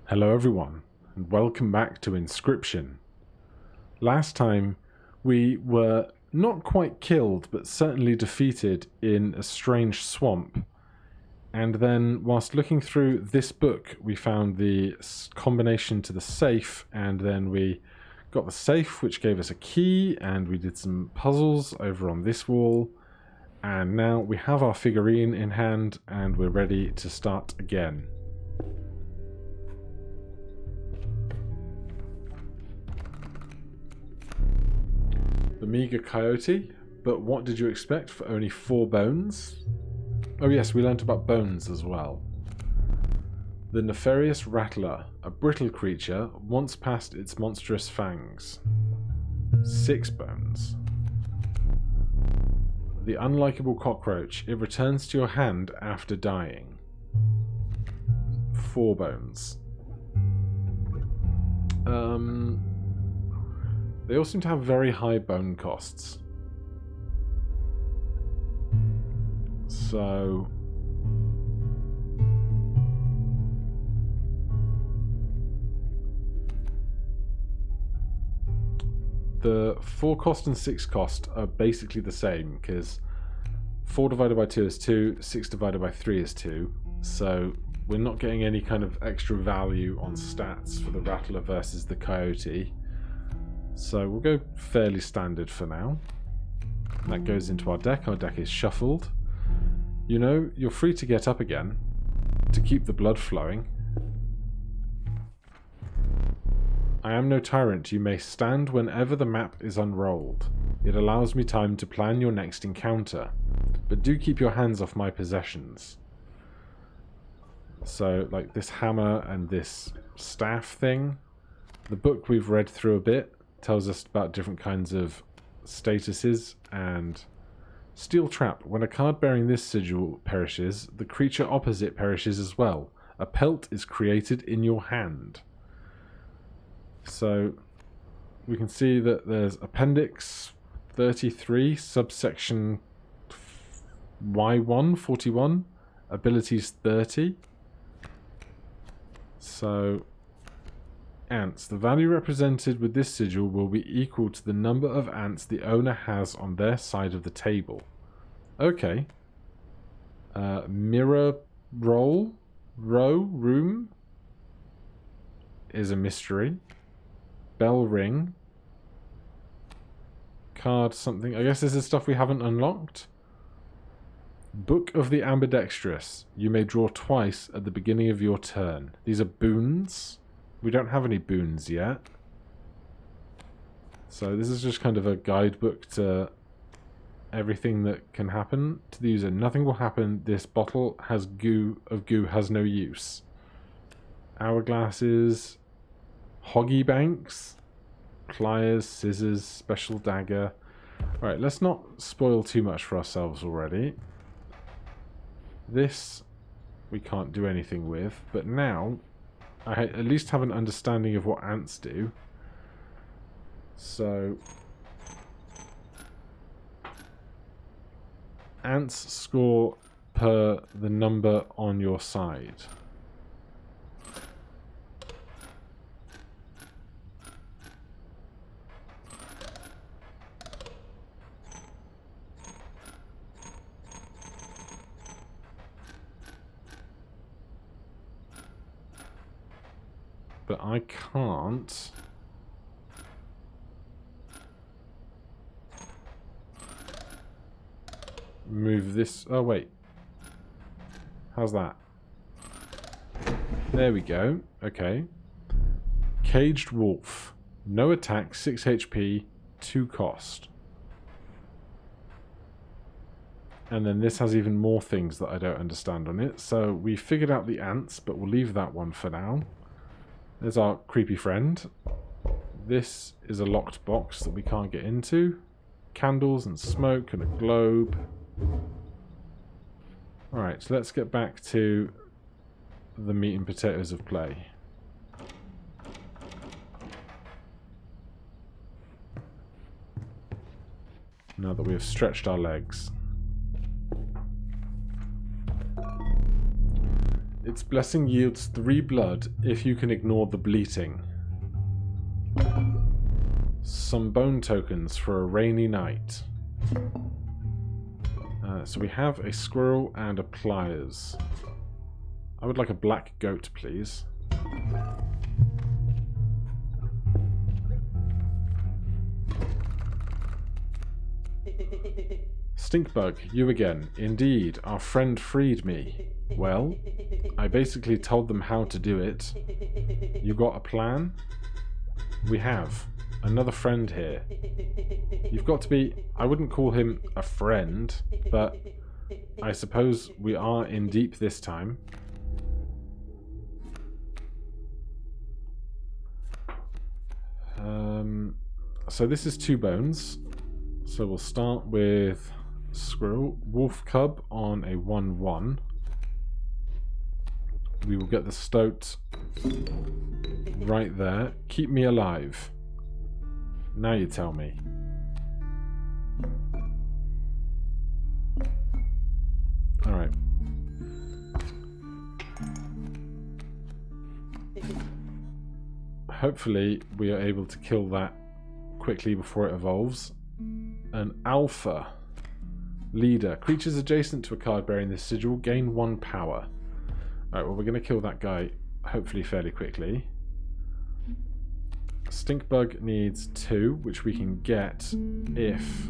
Hello everyone, and welcome back to Inscryption. Last time we were not quite killed, but certainly defeated in a strange swamp. And then, whilst looking through this book, we found the combination to the safe, and then we got the safe, which gave us a key, and we did some puzzles over on this wall. And now we have our figurine in hand, and we're ready to start again. The meager coyote, but what did you expect for only 4 bones? Oh yes, we learnt about bones as well. The nefarious rattler, a brittle creature, once past its monstrous fangs. 6 bones. The unlikable cockroach, it returns to your hand after dying. 4 bones. They all seem to have very high bone costs. So... the 4 cost and 6 cost are basically the same, because 4 divided by 2 is 2, 6 divided by 3 is 2, so we're not getting any kind of extra value on stats for the rattler versus the coyote. So we'll go fairly standard for now. And that goes into our deck. Our deck is shuffled. You know, you're free to get up again to keep the blood flowing. I am no tyrant. You may stand whenever the map is unrolled. It allows me time to plan your next encounter. But do keep your hands off my possessions. So, like this hammer and this staff thing. The book we've read through a bit tells us about different kinds of statuses, and steel trap. When a card bearing this sigil perishes, the creature opposite perishes as well. A pelt is created in your hand. So we can see that there's Appendix 33, subsection Y1, 41, abilities 30. So ants. The value represented with this sigil will be equal to the number of ants the owner has on their side of the table. Okay. Mirror room is a mystery. Bell ring. Card something. I guess this is stuff we haven't unlocked. Book of the Ambidextrous. You may draw twice at the beginning of your turn. These are boons. We don't have any boons yet. So this is just kind of a guidebook to everything that can happen to the user. Nothing will happen. This bottle has goo has no use. Hourglasses, hoggy banks, pliers, scissors, special dagger. Alright, let's not spoil too much for ourselves already. This we can't do anything with, but now I at least have an understanding of what ants do. So ants score per the number on your side. But I can't move this. Oh, wait. How's that? There we go. Okay. Caged Wolf. No attack, 6 HP, 2 cost. And then this has even more things that I don't understand on it. So we figured out the ants, but we'll leave that one for now. There's our creepy friend. This is a locked box that we can't get into. Candles and smoke and a globe. Alright, so let's get back to the meat and potatoes of play. Now that we have stretched our legs. Its blessing yields 3 blood if you can ignore the bleating. Some bone tokens for a rainy night. So we have a squirrel and a pliers. I would like a black goat, please. Stinkbug, you again. Indeed, our friend freed me. Well, I basically told them how to do it. You got a plan? We have. Another friend here. You've got to be... I wouldn't call him a friend, but I suppose we are in deep this time. So this is 2 bones. So we'll start with squirrel. Wolf cub on a 1-1. We will get the stoat right there. Keep me alive. Now you tell me. Alright. Hopefully we are able to kill that quickly before it evolves. An alpha leader. Creatures adjacent to a card bearing this sigil gain 1 power. Alright, well we're going to kill that guy hopefully fairly quickly. Stinkbug needs 2, which we can get if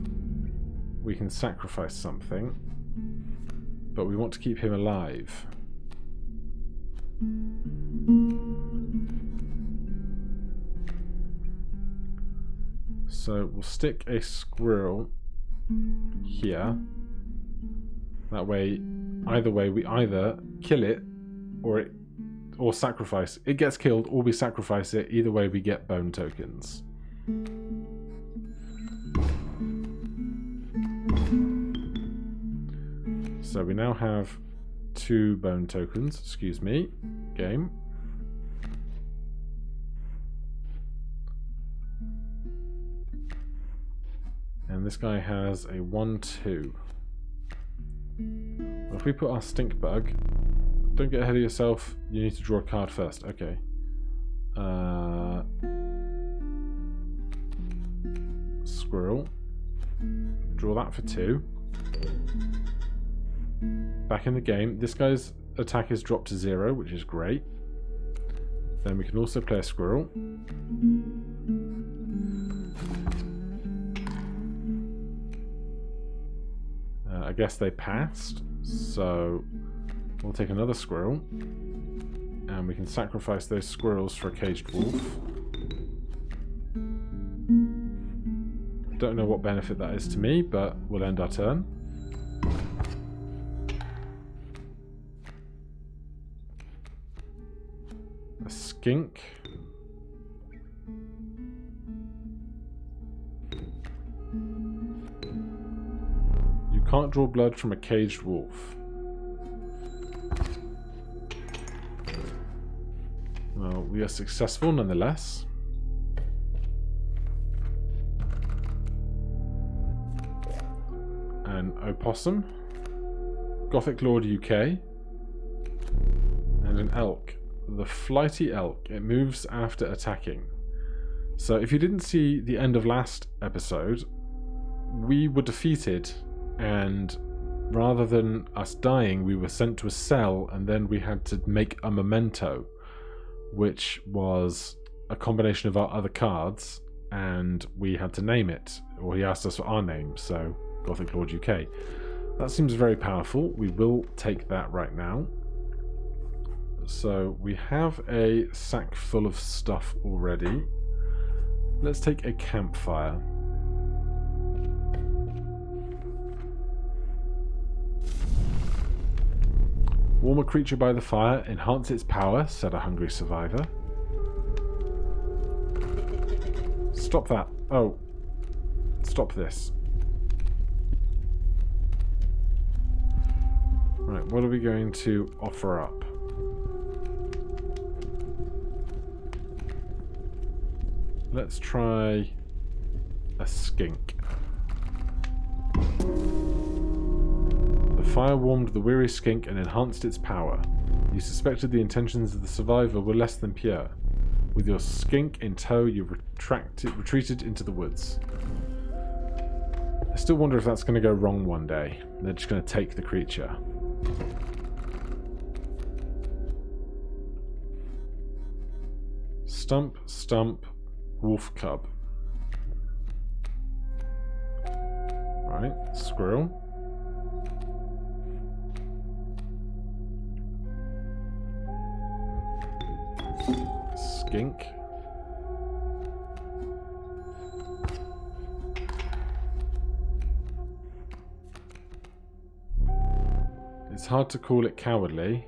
we can sacrifice something. But we want to keep him alive. So we'll stick a squirrel here. That way, either way, we either kill it or sacrifice. It gets killed or we sacrifice it. Either way, we get bone tokens. So we now have 2 bone tokens. Excuse me. Game. And this guy has a 1-2. Well, if we put our Stinkbug... Don't get ahead of yourself. You need to draw a card first. Okay. Squirrel. Draw that for 2. Back in the game. This guy's attack is dropped to 0, which is great. Then we can also play a squirrel. I guess they passed, so we'll take another squirrel, and we can sacrifice those squirrels for a caged wolf. Don't know what benefit that is to me, but we'll end our turn. A skink. Can't draw blood from a caged wolf. Well, we are successful nonetheless. An opossum, Gothic Lord UK, and an elk. The flighty elk. It moves after attacking. So if you didn't see the end of last episode, we were defeated. And rather than us dying, we were sent to a cell, and then we had to make a memento, which was a combination of our other cards, and we had to name it, or he asked us for our name, so Gothic Lord UK. That seems very powerful. We will take that right now. So we have a sack full of stuff already. Let's take a campfire. Warm a creature by the fire, enhance its power, said a hungry survivor. Stop that. Oh. Stop this. Right, what are we going to offer up? Let's try a skink. The fire warmed the weary skink and enhanced its power. You suspected the intentions of the survivor were less than pure. With your skink in tow, you retreated into the woods. I still wonder if that's going to go wrong one day. They're just going to take the creature. Stump, stump, wolf cub. Right, squirrel. Skink. It's hard to call it cowardly.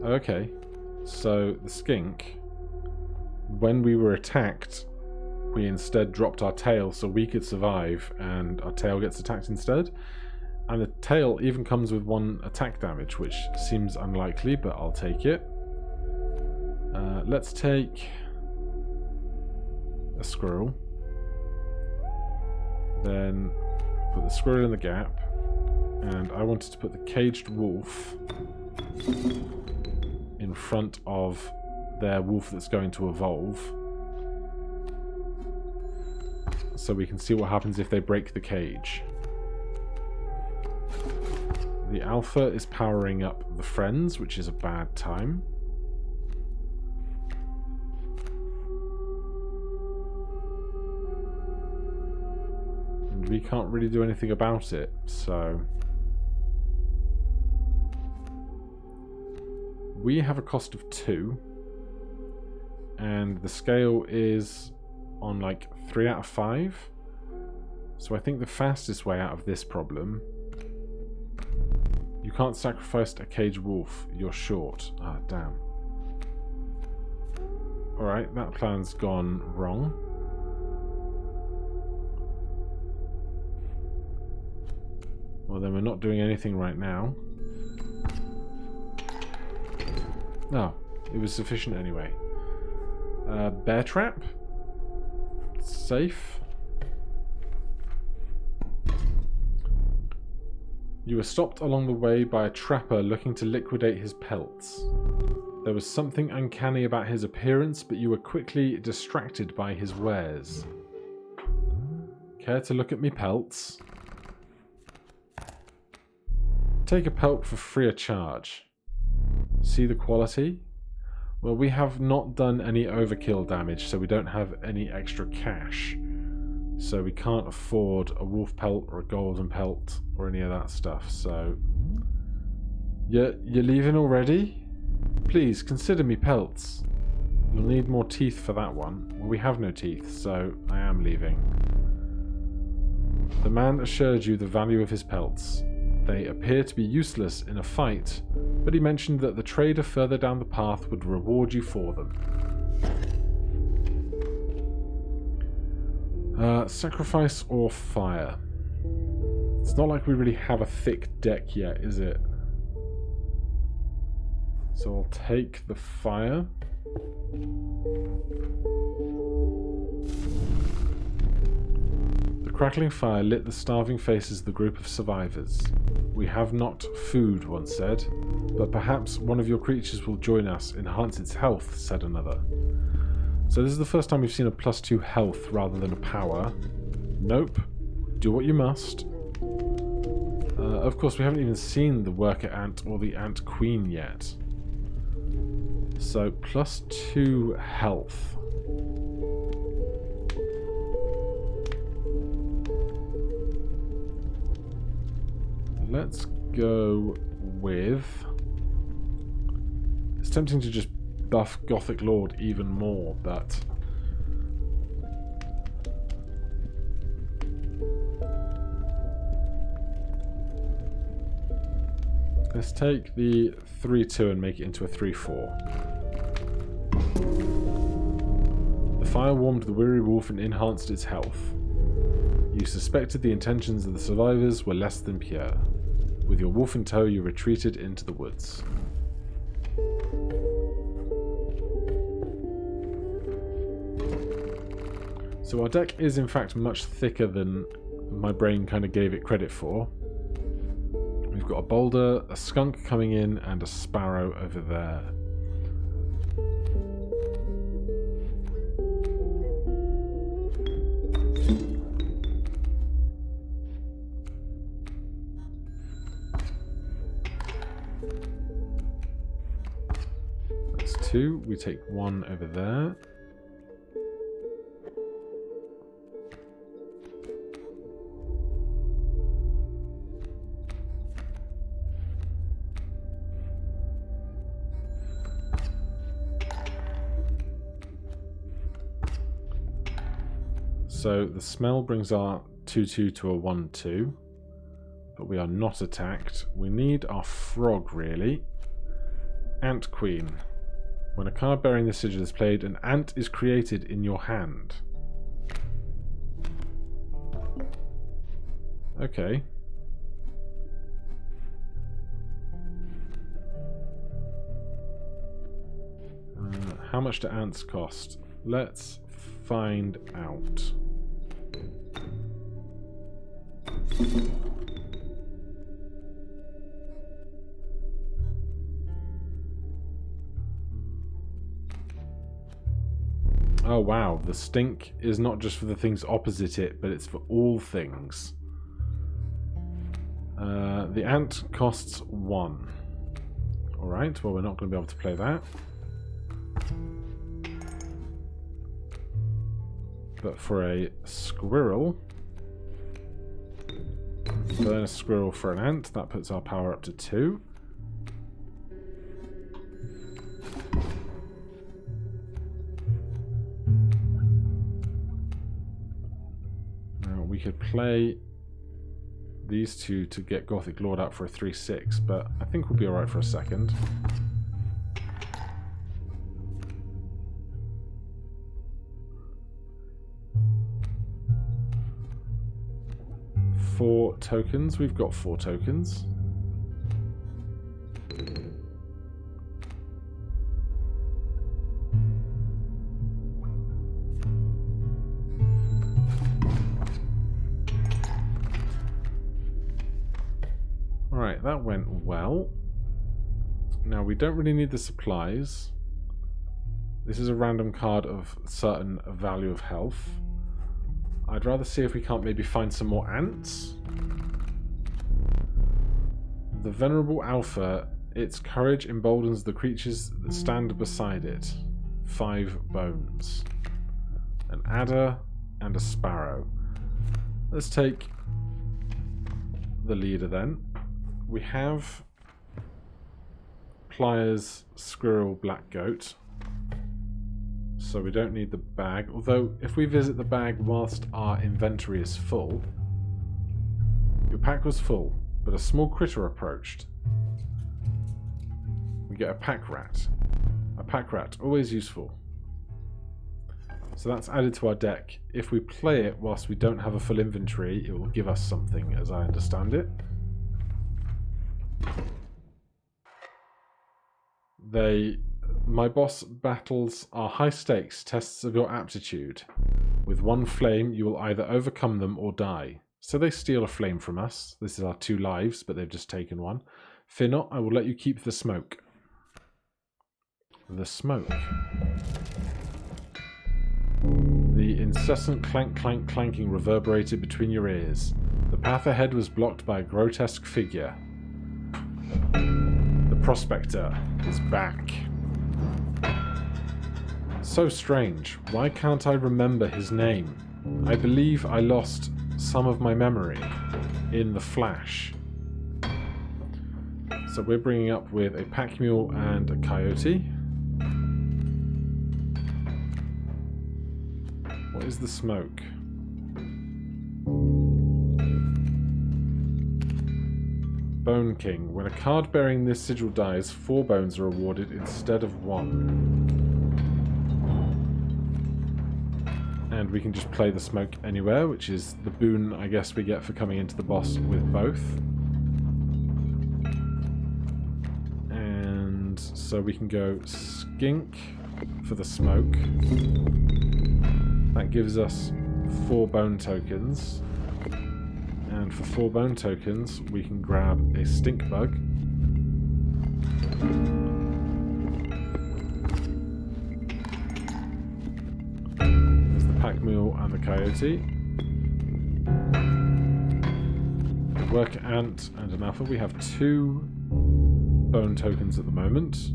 Okay, so the skink, when we were attacked, we instead dropped our tail so we could survive, and our tail gets attacked instead. And the tail even comes with 1 attack damage, which seems unlikely, but I'll take it. Let's take a squirrel. Then put the squirrel in the gap. And I wanted to put the caged wolf in front of their wolf that's going to evolve. So we can see what happens if they break the cage. The alpha is powering up the friends, which is a bad time. And we can't really do anything about it, so... We have a cost of 2. And the scale is on like 3 out of 5. So I think the fastest way out of this problem... You can't sacrifice a caged wolf. You're short. Ah, damn. Alright, that plan's gone wrong. Well, then we're not doing anything right now. No, it was sufficient anyway. Bear trap? Safe. You were stopped along the way by a trapper looking to liquidate his pelts. There was something uncanny about his appearance, but you were quickly distracted by his wares. Care to look at me pelts? Take a pelt for free of charge. See the quality? Well, we have not done any overkill damage, so we don't have any extra cash. So we can't afford a wolf pelt or a golden pelt or any of that stuff, so... You're leaving already? Please, consider me pelts. You'll need more teeth for that one. Well, we have no teeth, so I am leaving. The man assured you the value of his pelts. They appear to be useless in a fight, but he mentioned that the trader further down the path would reward you for them. Sacrifice or fire? It's not like we really have a thick deck yet, is it? So I'll take the fire. The crackling fire lit the starving faces of the group of survivors. We have not food, one said, but perhaps one of your creatures will join us, enhance its health, said another. So this is the first time we've seen a +2 health rather than a power. Nope. Do what you must. Of course, we haven't even seen the worker ant or the ant queen yet. So, +2 health. Let's go with... It's tempting to just buff Gothic Lord even more, but... Let's take the 3-2 and make it into a 3-4. The fire warmed the weary wolf and enhanced its health. You suspected the intentions of the survivors were less than pure. With your wolf in tow, you retreated into the woods. So our deck is in fact much thicker than my brain kind of gave it credit for. We've got a boulder, a skunk coming in, and a sparrow over there. That's 2. We take 1 over there. So the smell brings our 2-2 to a 1-2, but we are not attacked. We need our frog, really. Ant Queen. When a card bearing this sigil is played, an ant is created in your hand. Okay. How much do ants cost? Let's find out. Oh wow, the stink is not just for the things opposite it, but it's for all things. The ant costs 1. Alright, well we're not going to be able to play that. But for a squirrel, burn a squirrel for an ant, that puts our power up to 2. Now we could play these 2 to get Gothic Lord out for a 3-6, but I think we'll be alright for a second. Four tokens. We've got 4 tokens. Alright, that went well. Now we don't really need the supplies. This is a random card of certain value of health. I'd rather see if we can't maybe find some more ants. The Venerable Alpha, its courage emboldens the creatures that stand beside it. 5 bones. An adder and a sparrow. Let's take the leader then. We have Pliers, Squirrel, Black Goat. So we don't need the bag, although if we visit the bag whilst our inventory is full. Your pack was full, but a small critter approached. We get a pack rat. A pack rat, always useful. So that's added to our deck. If we play it whilst we don't have a full inventory, it will give us something, as I understand it. My boss battles are high stakes tests of your aptitude. With 1 flame, you will either overcome them or die. So they steal a flame from us. This is our 2 lives, but they've just taken 1. Fear not, I will let you keep the smoke. The smoke. The incessant clanking reverberated between your ears. The path ahead was blocked by a grotesque figure. The prospector is back. So strange. Why can't I remember his name? I believe I lost some of my memory in the flash. So we're bringing up with a pack mule and a coyote. What is the smoke? Bone King. When a card bearing this sigil dies, 4 bones are awarded instead of 1. And we can just play the smoke anywhere, which is the boon, I guess, we get for coming into the boss with both. And so we can go skink for the smoke. That gives us 4 bone tokens. And And for 4 bone tokens, we can grab a stink bug. There's the pack mule and the coyote. A worker ant and an alpha. We have 2 bone tokens at the moment.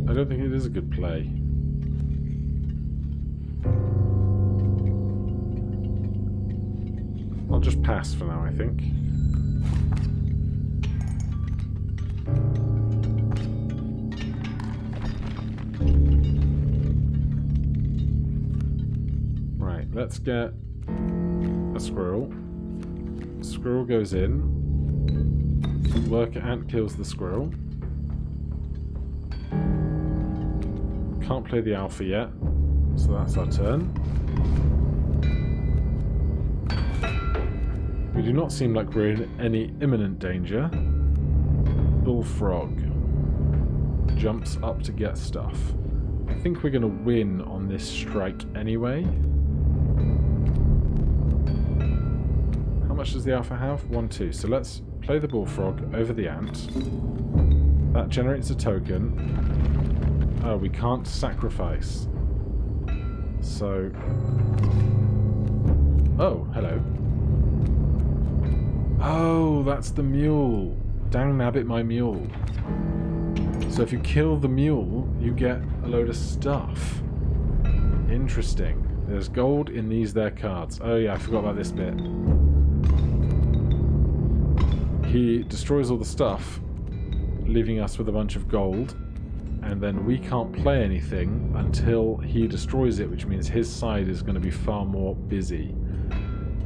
I don't think it is a good play. I'll just pass for now, I think. Right, let's get a squirrel. Squirrel goes in. Worker ant kills the squirrel. Can't play the alpha yet, so that's our turn. We do not seem like we're in any imminent danger. Bullfrog jumps up to get stuff. I think we're going to win on this strike anyway. How much does the alpha have? 1, 2. So let's play the bullfrog over the ant. That generates a token. Oh, we can't sacrifice. So... Oh, hello. Oh, that's the mule. Dang nabbit my mule. So if you kill the mule, you get a load of stuff. Interesting. There's gold in these there cards. Oh yeah, I forgot about this bit. He destroys all the stuff, leaving us with a bunch of gold. And then we can't play anything until he destroys it, which means his side is going to be far more busy.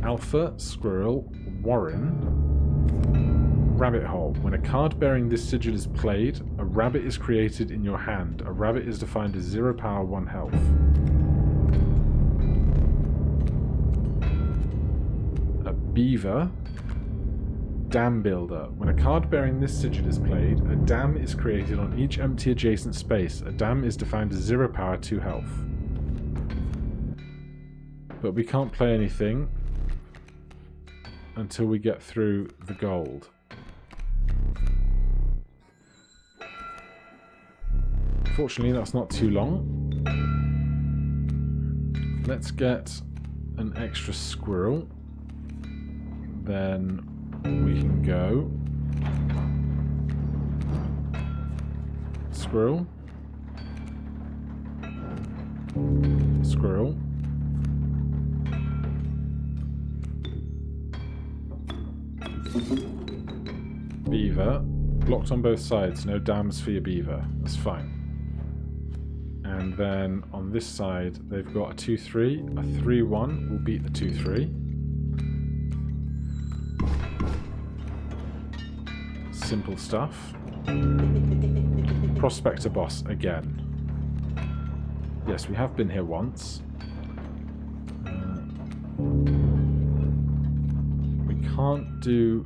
Alpha, Squirrel, Warren, Rabbit Hole. When a card bearing this sigil is played, a rabbit is created in your hand. A rabbit is defined as 0 power, 1 health. A beaver. Dam Builder. When a card bearing this sigil is played, a dam is created on each empty adjacent space. A dam is defined as 0 power, 2 health. But we can't play anything until we get through the gold. Fortunately, that's not too long. Let's get an extra squirrel. Then we can go squirrel, squirrel, beaver. Blocked on both sides, no dams for your beaver. That's fine. And then on this side, they've got a 2-3, a 3-1 will beat the 2-3. Simple stuff. Prospector boss again. Yes, we have been here once. We can't do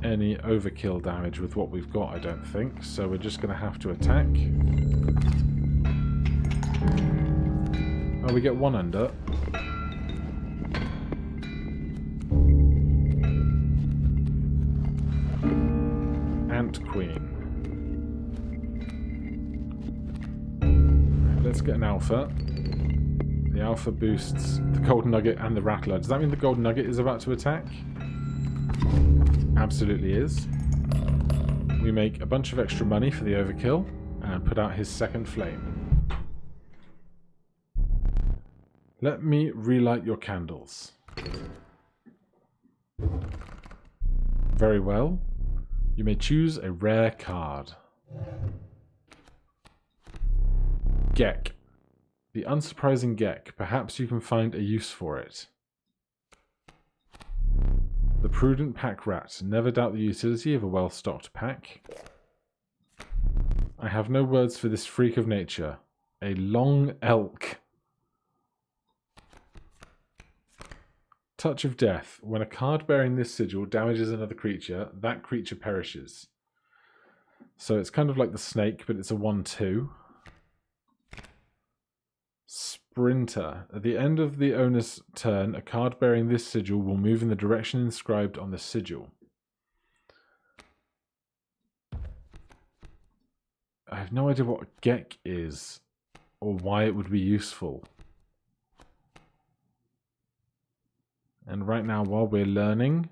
any overkill damage with what we've got, I don't think, so we're just going to have to attack. Oh, we get 1 under. Ant Queen. Right, let's get an alpha. The alpha boosts the gold nugget and the rattler. Does that mean the gold nugget is about to attack? Absolutely is. We make a bunch of extra money for the overkill and put out his second flame. Let me relight your candles. Very well. You may choose a rare card. Gek. The unsurprising Gek. Perhaps you can find a use for it. The prudent pack rat. Never doubt the utility of a well-stocked pack. I have no words for this freak of nature. A long elk. Touch of Death. When a card bearing this sigil damages another creature, that creature perishes. So it's kind of like the snake, but it's a 1/2. Sprinter. At the end of the owner's turn, a card bearing this sigil will move in the direction inscribed on the sigil. I have no idea what a Gek is, or why it would be useful. And right now, while we're learning,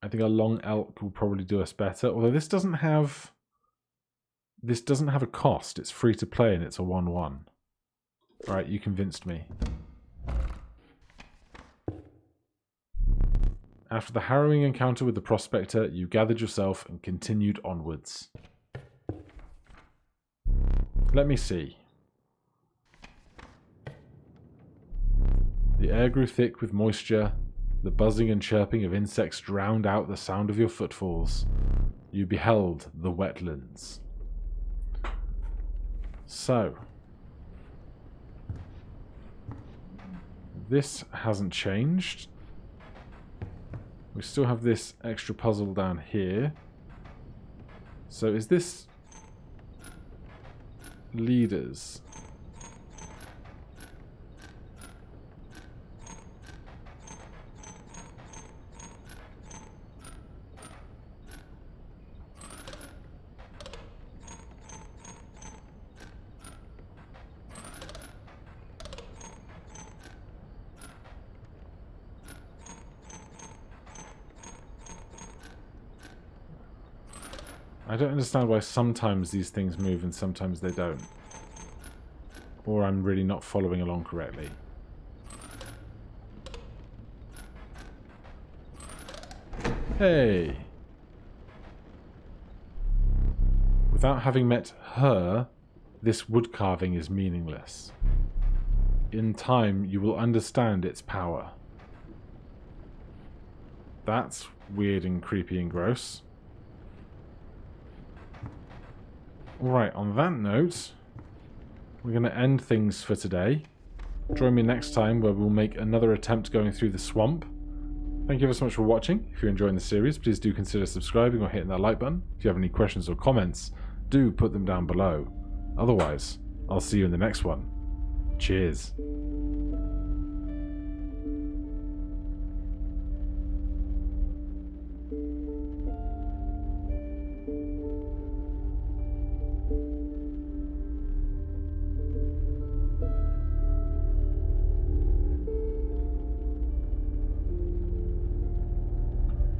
I think a Long Elk will probably do us better. Although this doesn't have a cost. It's free to play and it's a 1/1. Right, you convinced me. After the harrowing encounter with the Prospector, you gathered yourself and continued onwards. Let me see. The air grew thick with moisture. The buzzing and chirping of insects drowned out the sound of your footfalls. You beheld the wetlands. So, this hasn't changed. We still have this extra puzzle down here. So is this leaders? I don't understand why sometimes these things move and sometimes they don't. Or I'm really not following along correctly. Hey! Without having met her, this wood carving is meaningless. In time, you will understand its power. That's weird and creepy and gross. Alright, on that note, we're going to end things for today. Join me next time where we'll make another attempt going through the swamp. Thank you ever so much for watching. If you're enjoying the series, please do consider subscribing or hitting that like button. If you have any questions or comments, do put them down below. Otherwise, I'll see you in the next one. Cheers.